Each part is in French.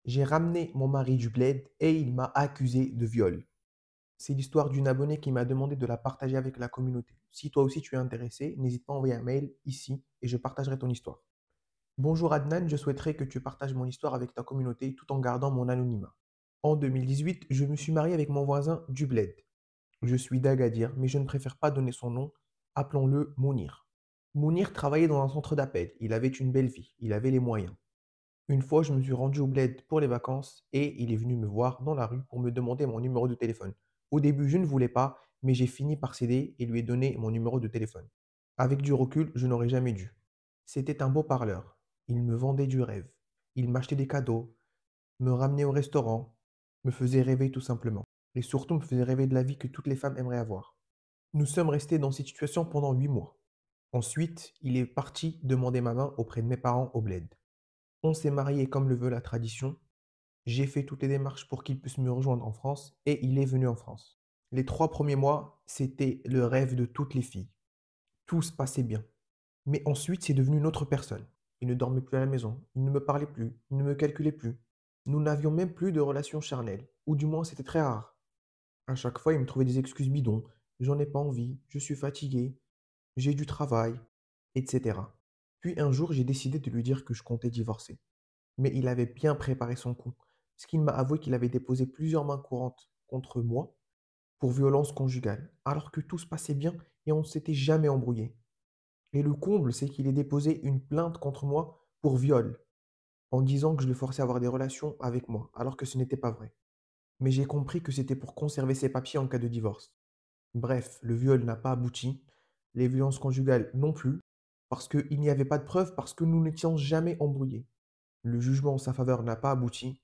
J'ai ramené mon mari du bled et il m'a accusé de viol. C'est l'histoire d'une abonnée qui m'a demandé de la partager avec la communauté. Si toi aussi tu es intéressé, n'hésite pas à envoyer un mail ici et je partagerai ton histoire. Bonjour Adnan, je souhaiterais que tu partages mon histoire avec ta communauté tout en gardant mon anonymat. En 2018, je me suis marié avec mon voisin du bled. Je suis d'Agadir, mais je ne préfère pas donner son nom. Appelons-le Mounir. Mounir travaillait dans un centre d'appel. Il avait une belle vie, il avait les moyens. Une fois, je me suis rendu au bled pour les vacances et il est venu me voir dans la rue pour me demander mon numéro de téléphone. Au début, je ne voulais pas, mais j'ai fini par céder et lui ai donné mon numéro de téléphone. Avec du recul, je n'aurais jamais dû. C'était un beau parleur. Il me vendait du rêve. Il m'achetait des cadeaux, me ramenait au restaurant, me faisait rêver tout simplement. Et surtout me faisait rêver de la vie que toutes les femmes aimeraient avoir. Nous sommes restés dans cette situation pendant 8 mois. Ensuite, il est parti demander ma main auprès de mes parents au bled. On s'est marié comme le veut la tradition. J'ai fait toutes les démarches pour qu'il puisse me rejoindre en France et il est venu en France. Les 3 premiers mois, c'était le rêve de toutes les filles. Tout se passait bien. Mais ensuite, c'est devenu une autre personne. Il ne dormait plus à la maison, il ne me parlait plus, il ne me calculait plus. Nous n'avions même plus de relation charnelle, ou du moins c'était très rare. À chaque fois, il me trouvait des excuses bidons. J'en ai pas envie, je suis fatigué, j'ai du travail, etc. Puis un jour, j'ai décidé de lui dire que je comptais divorcer. Mais il avait bien préparé son coup, parce qu'il m'a avoué qu'il avait déposé plusieurs mains courantes contre moi pour violence conjugale, alors que tout se passait bien et on ne s'était jamais embrouillé. Et le comble, c'est qu'il ait déposé une plainte contre moi pour viol, en disant que je le forçais à avoir des relations avec moi, alors que ce n'était pas vrai. Mais j'ai compris que c'était pour conserver ses papiers en cas de divorce. Bref, le viol n'a pas abouti, les violences conjugales non plus, parce qu'il n'y avait pas de preuves, parce que nous n'étions jamais embrouillés. Le jugement en sa faveur n'a pas abouti,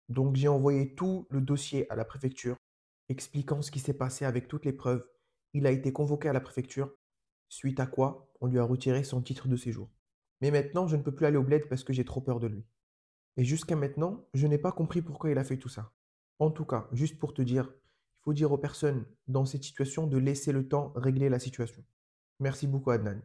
donc j'ai envoyé tout le dossier à la préfecture, expliquant ce qui s'est passé avec toutes les preuves. Il a été convoqué à la préfecture, suite à quoi on lui a retiré son titre de séjour. Mais maintenant, je ne peux plus aller au bled parce que j'ai trop peur de lui. Et jusqu'à maintenant, je n'ai pas compris pourquoi il a fait tout ça. En tout cas, juste pour te dire, il faut dire aux personnes dans cette situation de laisser le temps régler la situation. Merci beaucoup, Adnan.